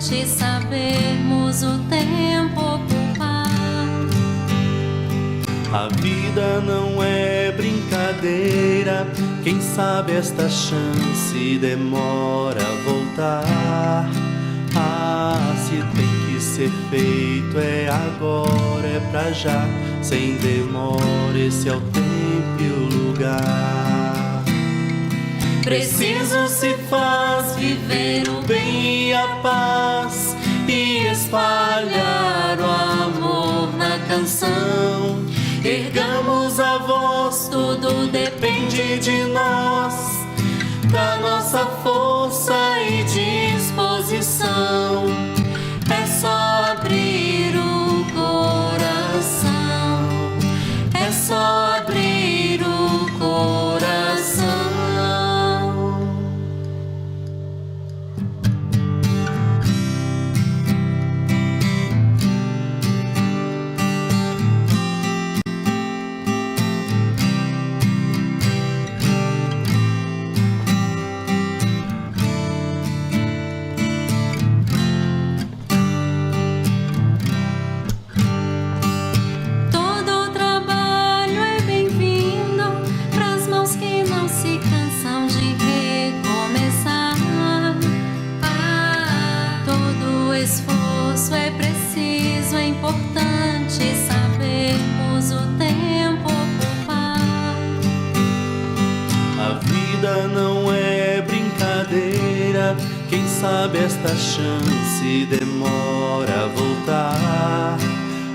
importante sabermos o tempo ocupar. A vida não é brincadeira, quem sabe esta chance demora a voltar. Ah, se tem que ser feito é agora, é pra já, sem demora, esse é o tempo e o lugar. Preciso se faz viver o bem e a paz e espalhar o amor na canção. Ergamos a voz, tudo depende de nós, da nossa força e disposição. É só abrir o coração, é só abrir o coração. Esforço é preciso, é importante sabermos o tempo ocupar. A vida não é brincadeira, quem sabe esta chance demora a voltar.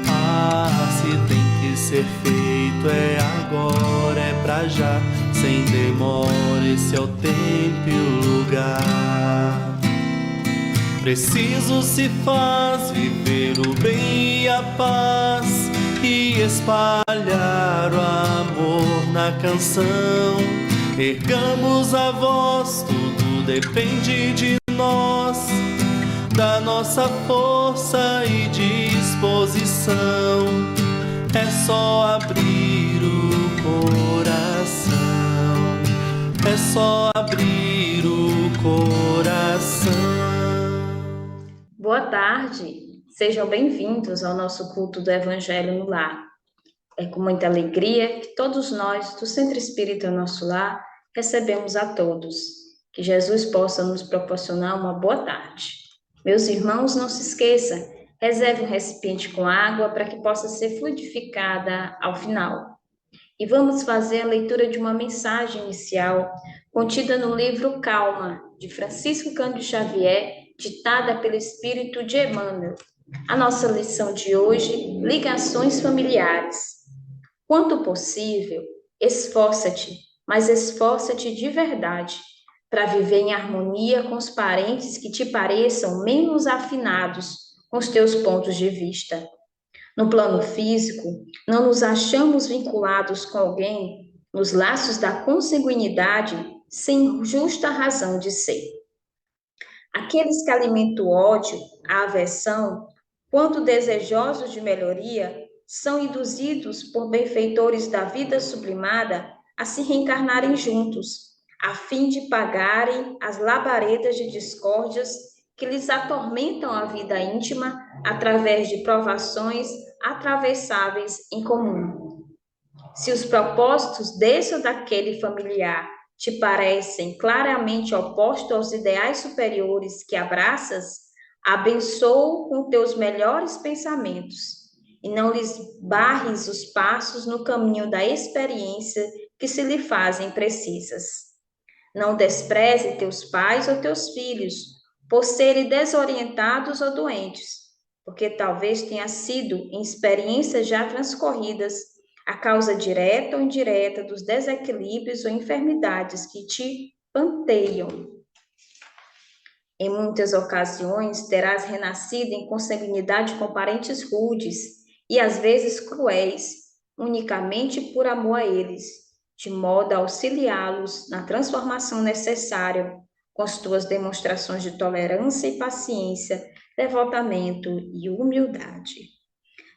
Ah, se tem que ser feito é agora, é pra já, sem demora, esse é o tempo e o lugar. Preciso se faz viver o bem e a paz e espalhar o amor na canção. Ergamos a voz, tudo depende de nós, da nossa força e disposição. É só abrir o coração, é só abrir o coração. Boa tarde, sejam bem-vindos ao nosso culto do Evangelho no Lar. É com muita alegria que todos nós, do Centro Espírita Nosso Lar, recebemos a todos. Que Jesus possa nos proporcionar uma boa tarde. Meus irmãos, não se esqueça, reserve um recipiente com água para que possa ser fluidificada ao final. E vamos fazer a leitura de uma mensagem inicial contida no livro Calma, de Francisco Cândido Xavier, ditada pelo Espírito de Emmanuel. A nossa lição de hoje, ligações familiares. Quanto possível, esforça-te, mas esforça-te de verdade, para viver em harmonia com os parentes que te pareçam menos afinados com os teus pontos de vista. No plano físico, não nos achamos vinculados com alguém nos laços da consanguinidade sem justa razão de ser. Aqueles que alimentam o ódio, a aversão, quanto desejosos de melhoria, são induzidos por benfeitores da vida sublimada a se reencarnarem juntos, a fim de pagarem as labaredas de discórdias que lhes atormentam a vida íntima através de provações atravessáveis em comum. Se os propósitos desse ou daquele familiar te parecem claramente opostos aos ideais superiores que abraças, abençoa com teus melhores pensamentos e não lhes barres os passos no caminho da experiência que se lhe fazem precisas. Não despreze teus pais ou teus filhos por serem desorientados ou doentes, porque talvez tenha sido em experiências já transcorridas a causa direta ou indireta dos desequilíbrios ou enfermidades que te panteiam. Em muitas ocasiões, terás renascido em consanguinidade com parentes rudes e às vezes cruéis, unicamente por amor a eles, de modo a auxiliá-los na transformação necessária com as tuas demonstrações de tolerância e paciência, devotamento e humildade.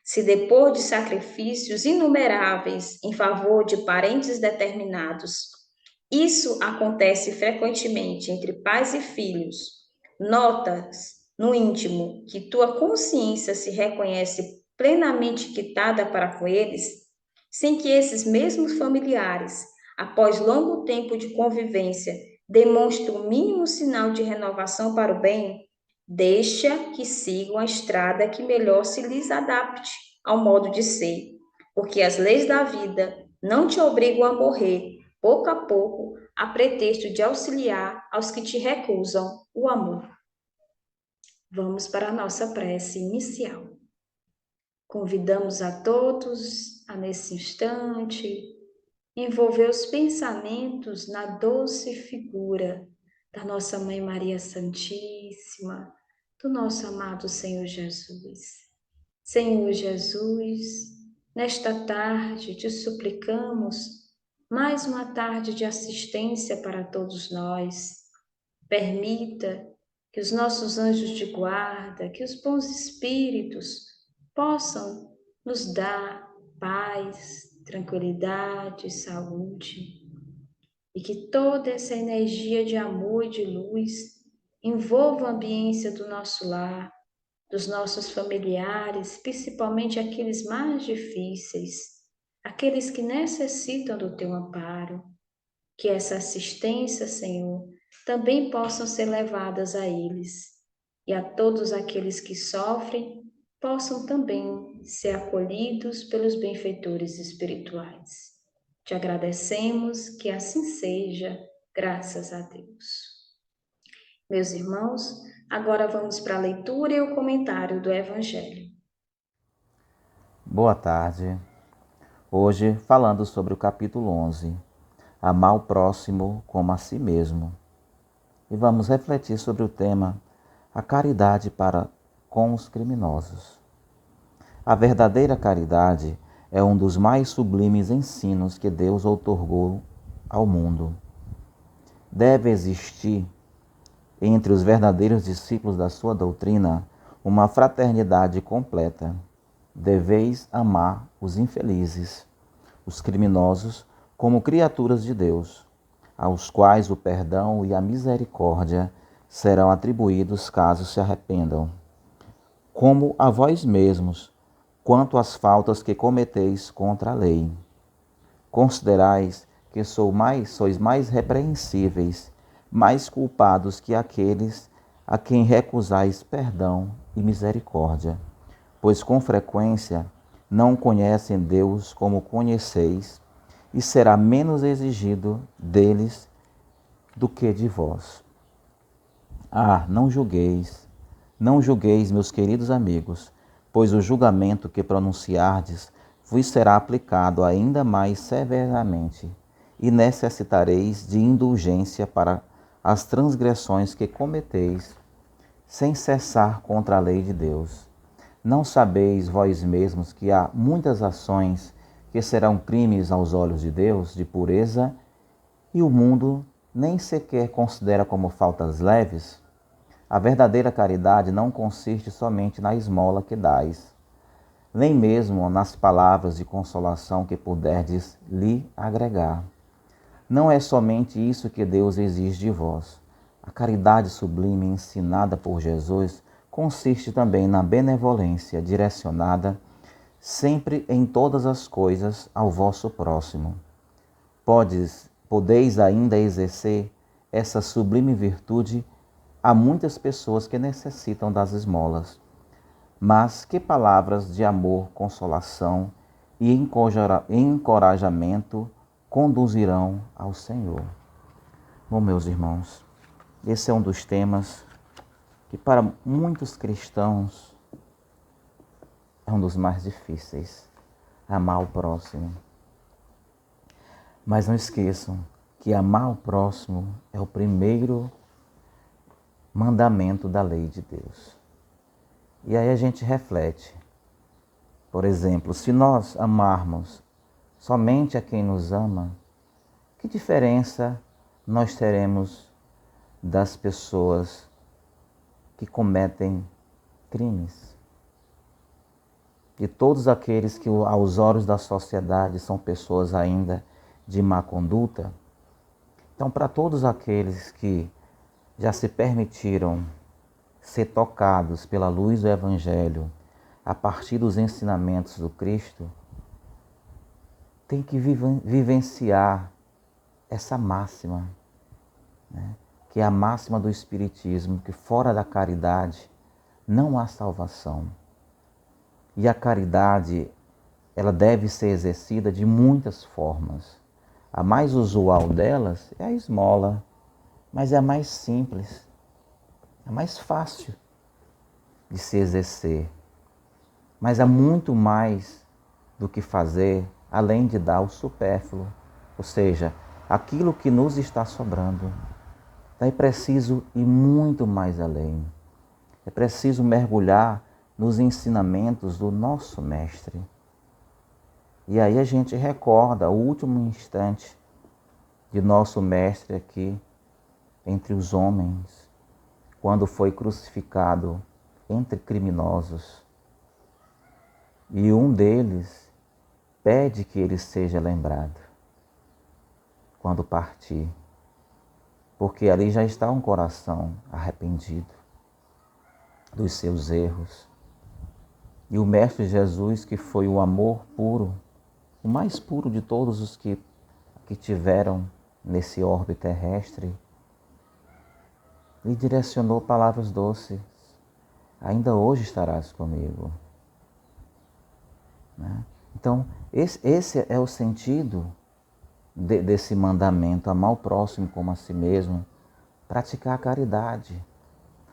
Se depois de sacrifícios inumeráveis em favor de parentes determinados, isso acontece frequentemente entre pais e filhos, notas no íntimo, que tua consciência se reconhece plenamente quitada para com eles, sem que esses mesmos familiares, após longo tempo de convivência, demonstrem o mínimo sinal de renovação para o bem, deixa que sigam a estrada que melhor se lhes adapte ao modo de ser, porque as leis da vida não te obrigam a morrer, pouco a pouco, a pretexto de auxiliar aos que te recusam o amor. Vamos para a nossa prece inicial. Convidamos a todos a, nesse instante, envolver os pensamentos na doce figura da nossa Mãe Maria Santíssima, do nosso amado Senhor Jesus. Senhor Jesus, nesta tarde te suplicamos mais uma tarde de assistência para todos nós. Permita que os nossos anjos de guarda, que os bons espíritos possam nos dar paz, tranquilidade, saúde, e que toda essa energia de amor e de luz envolva a ambiência do nosso lar, dos nossos familiares, principalmente aqueles mais difíceis, aqueles que necessitam do teu amparo. Que essa assistência, Senhor, também possam ser levadas a eles, e a todos aqueles que sofrem possam também ser acolhidos pelos benfeitores espirituais. Te agradecemos, que assim seja, graças a Deus. Meus irmãos, agora vamos para a leitura e o comentário do Evangelho. Boa tarde. Hoje falando sobre o capítulo 11, amar o próximo como a si mesmo. E vamos refletir sobre o tema, a caridade para com os criminosos. A verdadeira caridade é um dos mais sublimes ensinos que Deus outorgou ao mundo. Deve existir entre os verdadeiros discípulos da sua doutrina uma fraternidade completa. Deveis amar os infelizes, os criminosos, como criaturas de Deus, aos quais o perdão e a misericórdia serão atribuídos caso se arrependam. Como a vós mesmos, quanto às faltas que cometeis contra a lei. Considerais que sois mais repreensíveis, mais culpados que aqueles a quem recusais perdão e misericórdia, pois com frequência não conhecem Deus como conheceis, e será menos exigido deles do que de vós. Não julgueis, meus queridos amigos, pois o julgamento que pronunciardes vos será aplicado ainda mais severamente, e necessitareis de indulgência para as transgressões que cometeis, sem cessar contra a lei de Deus. Não sabeis vós mesmos que há muitas ações que serão crimes aos olhos de Deus, de pureza, e o mundo nem sequer considera como faltas leves? A verdadeira caridade não consiste somente na esmola que dais, nem mesmo nas palavras de consolação que puderdes lhe agregar. Não é somente isso que Deus exige de vós. A caridade sublime ensinada por Jesus consiste também na benevolência direcionada sempre em todas as coisas ao vosso próximo. Podeis ainda exercer essa sublime virtude a muitas pessoas que necessitam das esmolas. Mas que palavras de amor, consolação e encorajamento conduzirão ao Senhor? Bom, meus irmãos, esse é um dos temas que para muitos cristãos é um dos mais difíceis, amar o próximo. Mas não esqueçam que amar o próximo é o primeiro mandamento da lei de Deus. E aí a gente reflete. Por exemplo, se nós amarmos somente a quem nos ama, que diferença nós teremos das pessoas que cometem crimes? E todos aqueles que aos olhos da sociedade são pessoas ainda de má conduta. Então, para todos aqueles que já se permitiram ser tocados pela luz do Evangelho, a partir dos ensinamentos do Cristo, tem que vivenciar essa máxima, né? Que é a máxima do Espiritismo, que fora da caridade não há salvação. E a caridade, ela deve ser exercida de muitas formas. A mais usual delas é a esmola, mas é a mais simples, é a mais fácil de se exercer. Mas há muito mais do que fazer, além de dar o supérfluo, ou seja, aquilo que nos está sobrando. Daí é preciso ir muito mais além. É preciso mergulhar nos ensinamentos do nosso Mestre. E aí a gente recorda o último instante de nosso Mestre aqui entre os homens, quando foi crucificado entre criminosos. E um deles pede que ele seja lembrado quando partir, porque ali já está um coração arrependido dos seus erros. E o Mestre Jesus, que foi o amor puro, o mais puro de todos os que tiveram nesse orbe terrestre, lhe direcionou palavras doces: ainda hoje estarás comigo. Né? Então, esse é o sentido desse mandamento: amar o próximo como a si mesmo, praticar a caridade.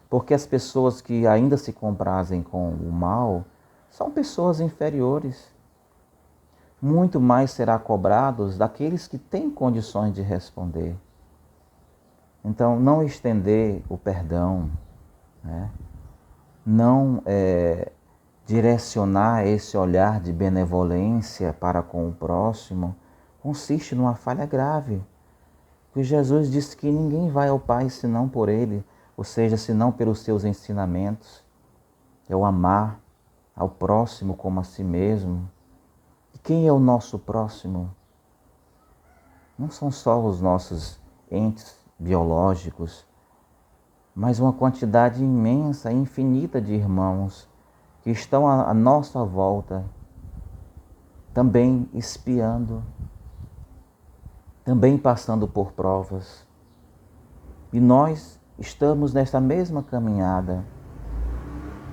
Porque as pessoas que ainda se comprazem com o mal são pessoas inferiores. Muito mais será cobrado daqueles que têm condições de responder. Então, não estender o perdão, né? Não direcionar esse olhar de benevolência para com o próximo, consiste numa falha grave. Porque Jesus disse que ninguém vai ao Pai senão por Ele, ou seja, senão pelos seus ensinamentos. É o amar ao próximo como a si mesmo. E quem é o nosso próximo? Não são só os nossos entes biológicos, mas uma quantidade imensa, infinita de irmãos que estão à nossa volta, também espiando, também passando por provas. E nós estamos nesta mesma caminhada,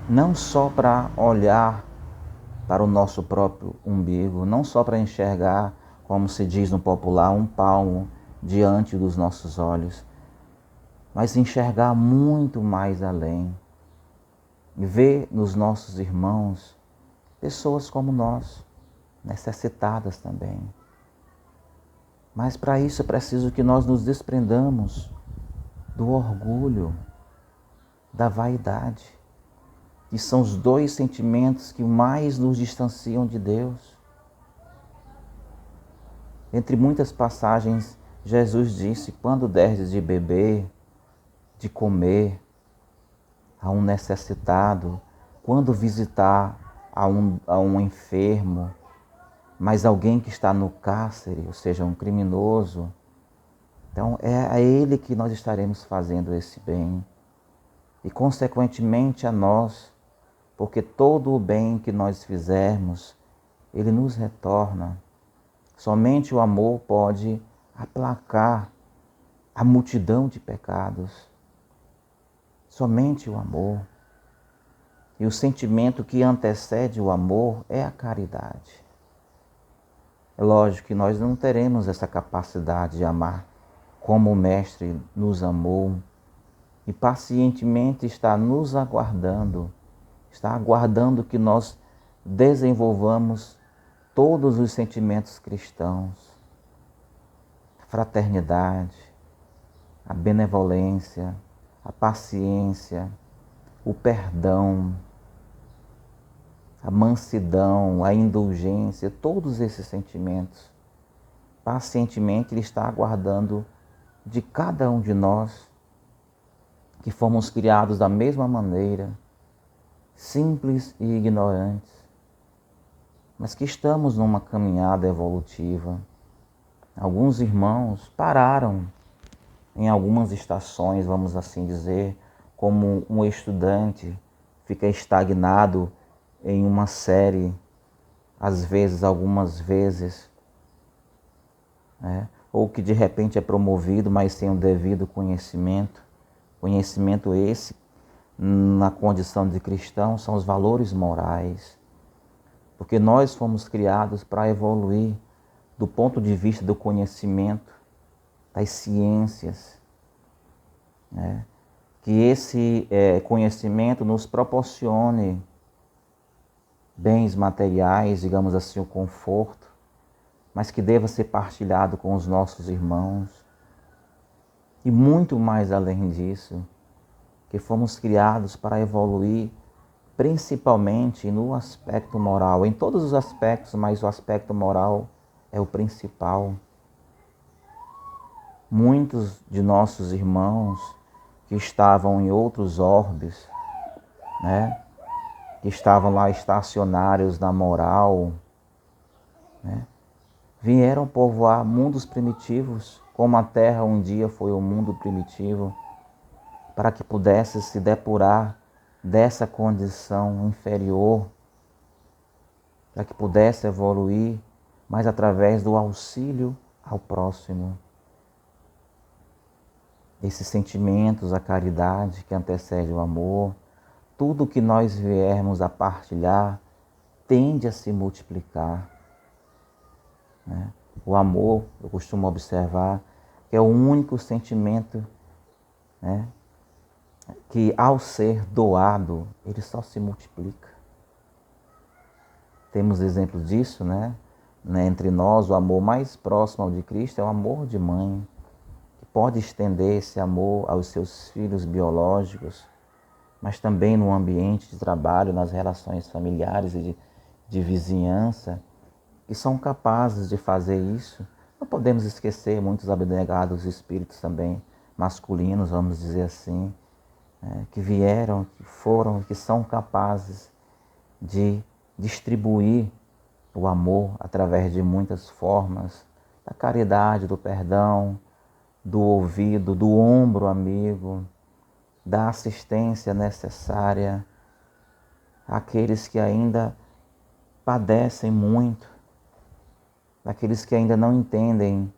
não só para olhar para o nosso próprio umbigo, não só para enxergar, como se diz no popular, um palmo diante dos nossos olhos, mas enxergar muito mais além e ver nos nossos irmãos pessoas como nós, necessitadas também. Mas para isso é preciso que nós nos desprendamos do orgulho, da vaidade, que são os dois sentimentos que mais nos distanciam de Deus. Entre muitas passagens, Jesus disse: quando derdes de beber, de comer a um necessitado, quando visitar a um enfermo, mas alguém que está no cárcere, ou seja, um criminoso, então é a ele que nós estaremos fazendo esse bem. E consequentemente a nós, porque todo o bem que nós fizermos, ele nos retorna. Somente o amor pode aplacar a multidão de pecados. Somente o amor. E o sentimento que antecede o amor é a caridade. É lógico que nós não teremos essa capacidade de amar como o Mestre nos amou e pacientemente está nos aguardando, está aguardando que nós desenvolvamos todos os sentimentos cristãos, a fraternidade, a benevolência, a paciência, o perdão, a mansidão, a indulgência, todos esses sentimentos. Pacientemente Ele está aguardando de cada um de nós, que fomos criados da mesma maneira, simples e ignorantes, mas que estamos numa caminhada evolutiva. Alguns irmãos pararam em algumas estações, vamos assim dizer, como um estudante fica estagnado em uma série, às vezes, algumas vezes, né? Ou que de repente é promovido, mas sem o devido conhecimento. Conhecimento esse, na condição de cristão, são os valores morais. Porque nós fomos criados para evoluir do ponto de vista do conhecimento, das ciências, né? Que esse conhecimento nos proporcione bens materiais, digamos assim, o conforto, mas que deva ser partilhado com os nossos irmãos. E muito mais além disso, que fomos criados para evoluir principalmente no aspecto moral, em todos os aspectos, mas o aspecto moral é o principal. Muitos de nossos irmãos que estavam em outros orbes, né, que estavam lá estacionários na moral, né, vieram povoar mundos primitivos, como a Terra um dia foi um mundo primitivo, para que pudesse se depurar dessa condição inferior, para que pudesse evoluir, mas através do auxílio ao próximo. Esses sentimentos, a caridade que antecede o amor, tudo que nós viermos a partilhar tende a se multiplicar, né? O amor, eu costumo observar, que é o único sentimento, né, que ao ser doado, ele só se multiplica. Temos exemplo disso, né? Entre nós, o amor mais próximo ao de Cristo é o amor de mãe, que pode estender esse amor aos seus filhos biológicos, mas também no ambiente de trabalho, nas relações familiares e de vizinhança, que são capazes de fazer isso. Não podemos esquecer muitos abnegados espíritos também, masculinos, vamos dizer assim, que vieram, que foram, que são capazes de distribuir o amor através de muitas formas, da caridade, do perdão, do ouvido, do ombro amigo, da assistência necessária àqueles que ainda padecem muito, daqueles que ainda não entendem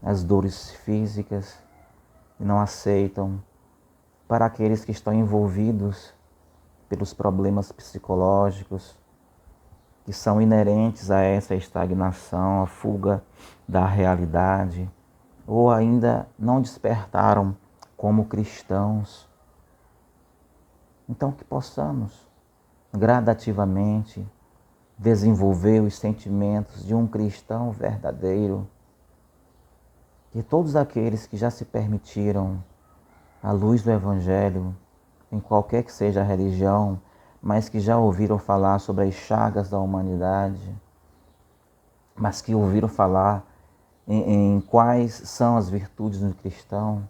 as dores físicas e não aceitam, para aqueles que estão envolvidos pelos problemas psicológicos que são inerentes a essa estagnação, a fuga da realidade, ou ainda não despertaram como cristãos. Então que possamos gradativamente desenvolver os sentimentos de um cristão verdadeiro, que todos aqueles que já se permitiram à luz do Evangelho, em qualquer que seja a religião, mas que já ouviram falar sobre as chagas da humanidade, mas que ouviram falar em quais são as virtudes do cristão,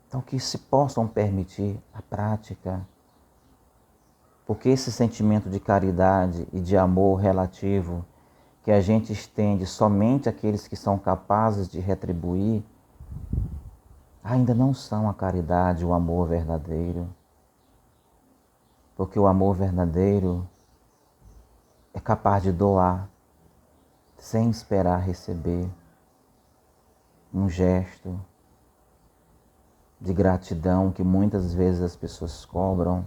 então que se possam permitir a prática, porque esse sentimento de caridade e de amor relativo que a gente estende somente àqueles que são capazes de retribuir, ainda não são a caridade, o amor verdadeiro. Porque o amor verdadeiro é capaz de doar sem esperar receber um gesto de gratidão que muitas vezes as pessoas cobram,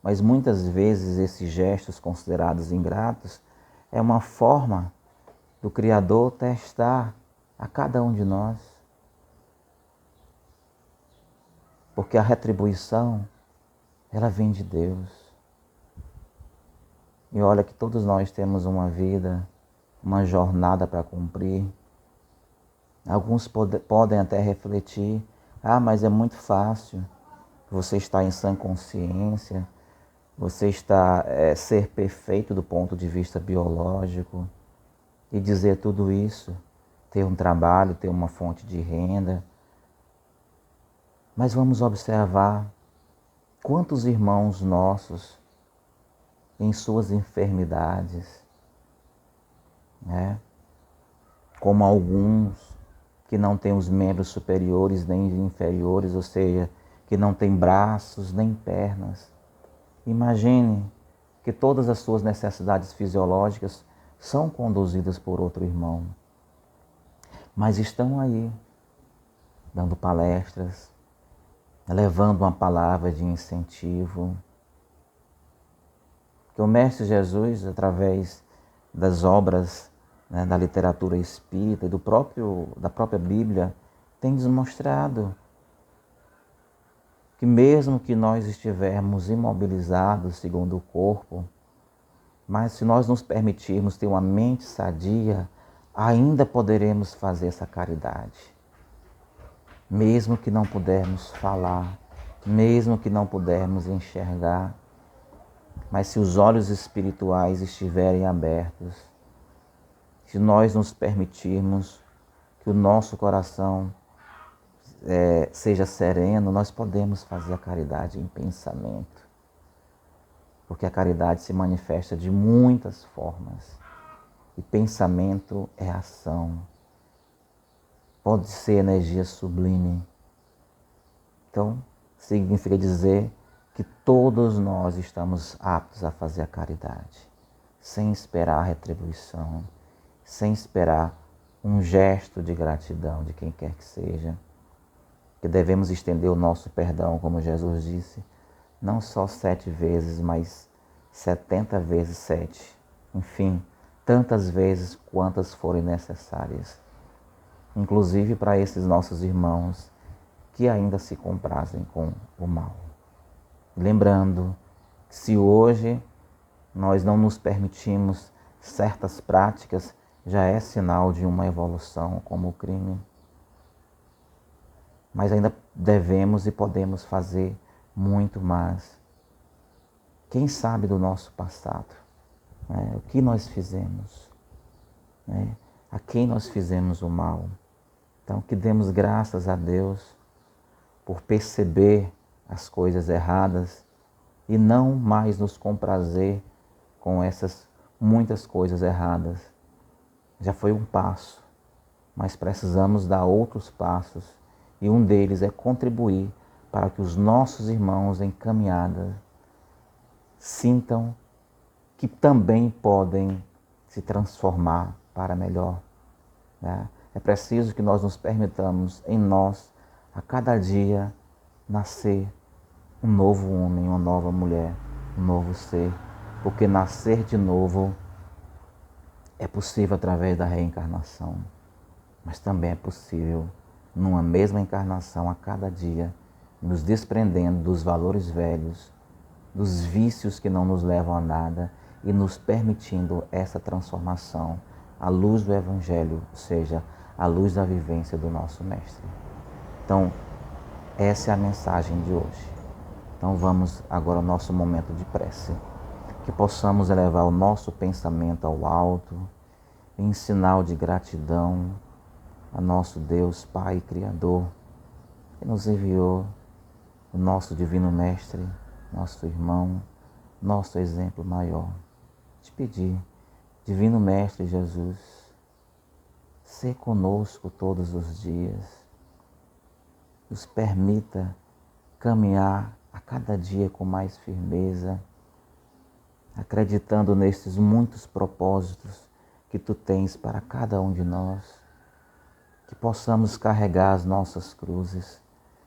mas muitas vezes esses gestos considerados ingratos é uma forma do Criador testar a cada um de nós. Porque a retribuição, ela vem de Deus. E olha que todos nós temos uma vida, uma jornada para cumprir. Alguns podem até refletir, mas é muito fácil, você está em sã consciência, você está ser perfeito do ponto de vista biológico e dizer tudo isso, ter um trabalho, ter uma fonte de renda. Mas vamos observar quantos irmãos nossos em suas enfermidades, né? Como alguns que não têm os membros superiores nem inferiores, ou seja, que não tem braços nem pernas. Imagine que todas as suas necessidades fisiológicas são conduzidas por outro irmão, mas estão aí, dando palestras, levando uma palavra de incentivo. Que o Mestre Jesus, através das obras, da literatura espírita e da própria Bíblia, tem demonstrado que mesmo que nós estivermos imobilizados segundo o corpo, mas se nós nos permitirmos ter uma mente sadia, ainda poderemos fazer essa caridade. Mesmo que não pudermos falar, mesmo que não pudermos enxergar, mas se os olhos espirituais estiverem abertos, se nós nos permitirmos que o nosso coração seja sereno, nós podemos fazer a caridade em pensamento. Porque a caridade se manifesta de muitas formas. E pensamento é ação. Pode ser energia sublime. Então, significa dizer que todos nós estamos aptos a fazer a caridade, sem esperar a retribuição, sem esperar um gesto de gratidão de quem quer que seja. Que devemos estender o nosso perdão, como Jesus disse, não só 7 vezes, mas 70 vezes 7. Enfim, tantas vezes quantas forem necessárias. Inclusive para esses nossos irmãos que ainda se comprazem com o mal. Lembrando que se hoje nós não nos permitimos certas práticas, já é sinal de uma evolução como o crime. Mas ainda devemos e podemos fazer muito mais. Quem sabe do nosso passado? O que nós fizemos? A quem nós fizemos o mal? Então, que demos graças a Deus por perceber as coisas erradas e não mais nos comprazer com essas muitas coisas erradas. Já foi um passo, mas precisamos dar outros passos. E um deles é contribuir para que os nossos irmãos em caminhada sintam que também podem se transformar para melhor. É preciso que nós nos permitamos em nós, a cada dia, nascer um novo homem, uma nova mulher, um novo ser. Porque nascer de novo é possível através da reencarnação, mas também é possível numa mesma encarnação a cada dia, nos desprendendo dos valores velhos, dos vícios que não nos levam a nada e nos permitindo essa transformação à luz do Evangelho, ou seja, à luz da vivência do nosso Mestre. Então, essa é a mensagem de hoje. Então vamos agora ao nosso momento de prece, que possamos elevar o nosso pensamento ao alto, em sinal de gratidão a nosso Deus, Pai Criador, que nos enviou o nosso Divino Mestre, nosso irmão, nosso exemplo maior. Te pedir, Divino Mestre Jesus, sê conosco todos os dias, nos permita caminhar a cada dia com mais firmeza, acreditando nesses muitos propósitos que Tu tens para cada um de nós. Que possamos carregar as nossas cruzes,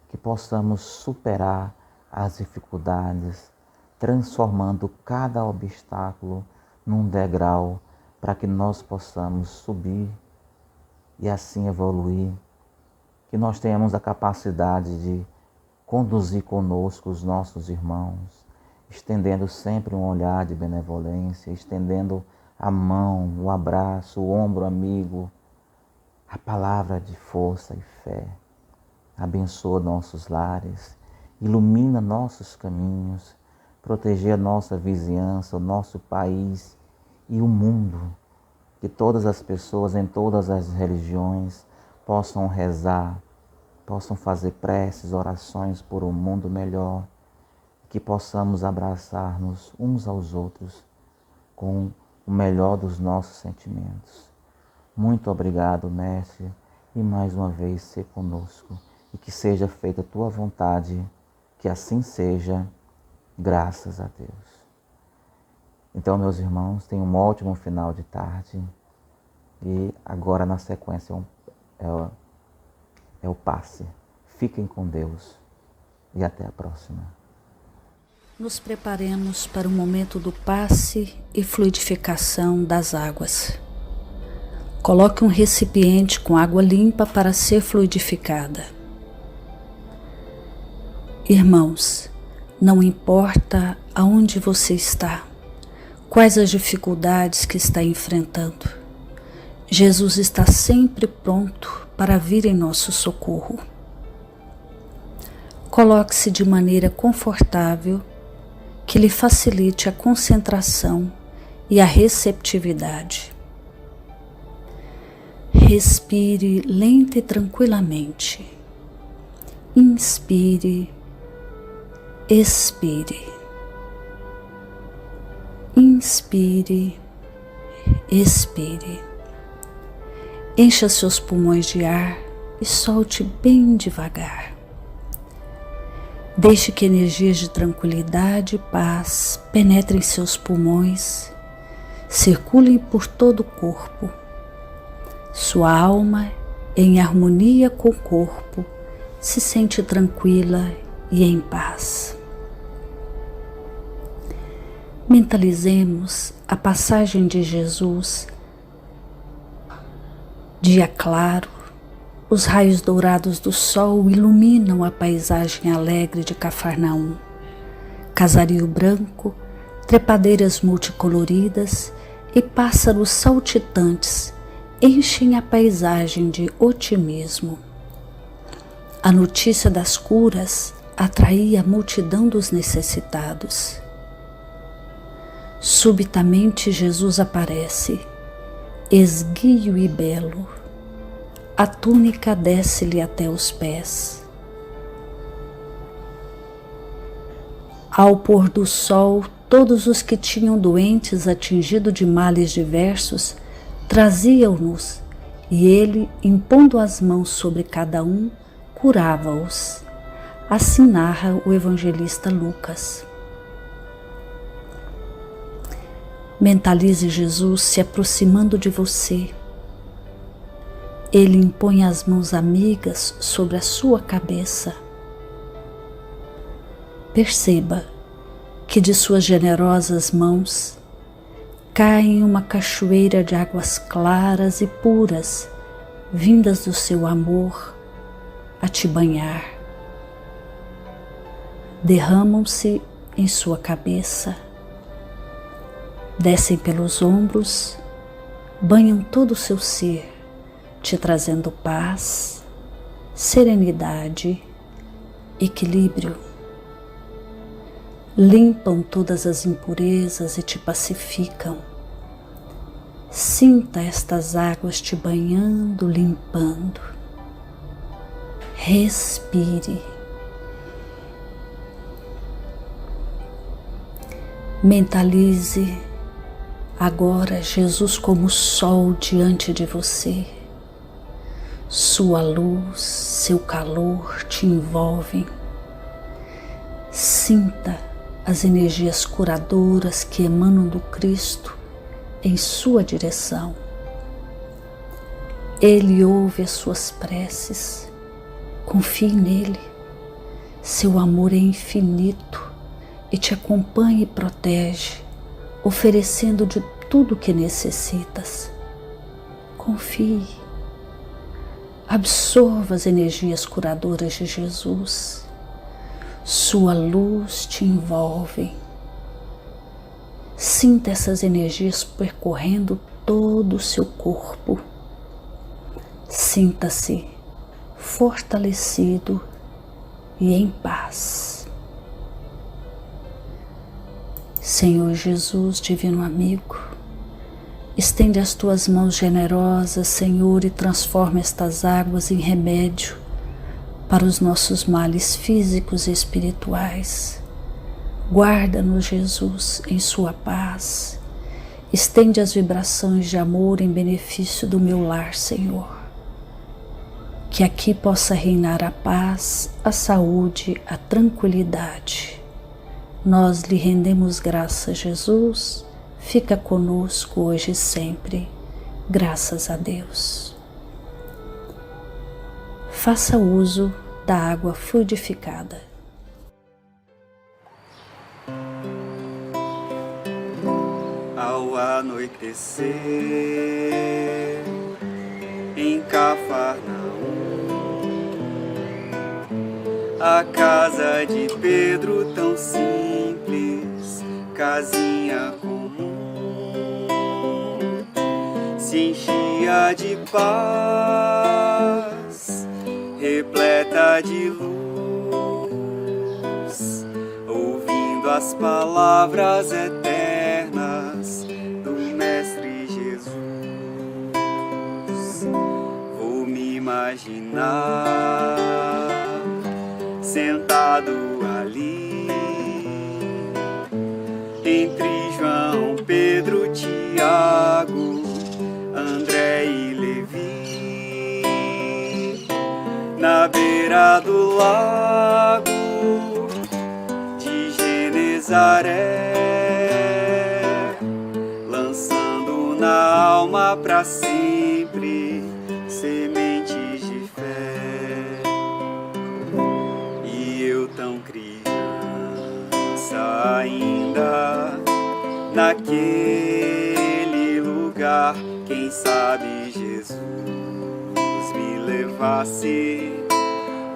que possamos superar as dificuldades, transformando cada obstáculo num degrau para que nós possamos subir e assim evoluir. Que nós tenhamos a capacidade de conduzir conosco os nossos irmãos, estendendo sempre um olhar de benevolência, estendendo a mão, o abraço, o ombro amigo, a palavra de força e fé. Abençoa nossos lares, ilumina nossos caminhos, proteger a nossa vizinhança, o nosso país e o mundo. Que todas as pessoas em todas as religiões possam rezar, possam fazer preces, orações por um mundo melhor. Que possamos abraçar-nos uns aos outros com o melhor dos nossos sentimentos. Muito obrigado, Mestre, e mais uma vez ser conosco, e que seja feita a Tua vontade, Que assim seja, graças a Deus. Então, meus irmãos, tenham um ótimo final de tarde. E agora, na sequência, é o passe. Fiquem com Deus e até a próxima. Nos preparemos para o momento do passe e fluidificação das águas. Coloque um recipiente com água limpa para ser fluidificada. Irmãos, não importa aonde você está, quais as dificuldades que está enfrentando, Jesus está sempre pronto para vir em nosso socorro. Coloque-se de maneira confortável, que lhe facilite a concentração e a receptividade. Respire lenta e tranquilamente. Inspire, expire. Inspire, expire. Encha seus pulmões de ar e solte bem devagar. Deixe que energias de tranquilidade e paz penetrem seus pulmões, circulem por todo o corpo. Sua alma, em harmonia com o corpo, se sente tranquila e em paz. Mentalizemos a passagem de Jesus. Dia claro, os raios dourados do sol iluminam a paisagem alegre de Cafarnaum. Casario branco, trepadeiras multicoloridas e pássaros saltitantes enchem a paisagem de otimismo. A notícia das curas atraía a multidão dos necessitados. Subitamente Jesus aparece, esguio e belo. A túnica desce-lhe até os pés. Ao pôr do sol, todos os que tinham doentes atingidos de males diversos traziam-nos, e ele, impondo as mãos sobre cada um, curava-os. Assim narra o evangelista Lucas. Mentalize Jesus se aproximando de você. Ele impõe as mãos amigas sobre a sua cabeça. Perceba que de suas generosas mãos cai uma cachoeira de águas claras e puras, vindas do seu amor a te banhar. Derramam-se em sua cabeça, descem pelos ombros, banham todo o seu ser, te trazendo paz, serenidade, equilíbrio. Limpam todas as impurezas e te pacificam. Sinta estas águas te banhando, limpando. Respire. Mentalize agora Jesus como sol diante de você. Sua luz, seu calor te envolvem. Sinta as energias curadoras que emanam do Cristo em sua direção. Ele ouve as suas preces. Confie nele. Seu amor é infinito e te acompanha e protege, oferecendo de tudo o que necessitas. Confie. Absorva as energias curadoras de Jesus. Sua luz te envolve. Sinta essas energias percorrendo todo o seu corpo. Sinta-se fortalecido e em paz. Senhor Jesus, divino amigo, estende as tuas mãos generosas, Senhor, e transforma estas águas em remédio para os nossos males físicos e espirituais. Guarda-nos, Jesus, em sua paz. Estende as vibrações de amor em benefício do meu lar, Senhor. que aqui possa reinar a paz, a saúde, a tranquilidade. Nós lhe rendemos graças, Jesus, fica conosco hoje e sempre, graças a Deus. Faça uso da água fluidificada. Ao anoitecer, em Cafarnaum, a casa de Pedro tão simples, casinha comum, se enchia de paz, repleta de luz, ouvindo as palavras eternas do Mestre Jesus. Vou me imaginar sentado ali, entre João, Pedro, Tiago, André e Levi, na beira do lago de Genezaré, lançando na alma pra sempre sementes de fé. E eu tão criança ainda, naquele lugar, quem sabe Jesus me levasse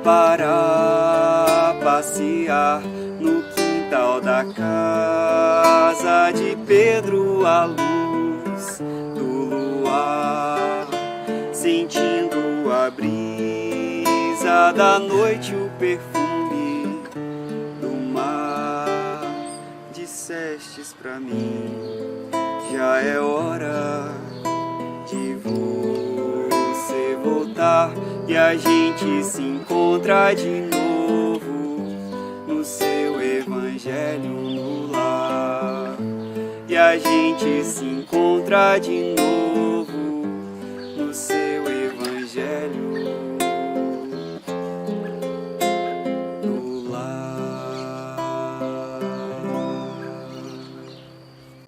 para passear no quintal da casa de Pedro, à luz do luar, sentindo a brisa da noite, o perfume do mar. Dissestes pra mim, já é hora de você voltar, e a gente se encontra de novo no seu evangelho no lar. E a gente se encontra de novo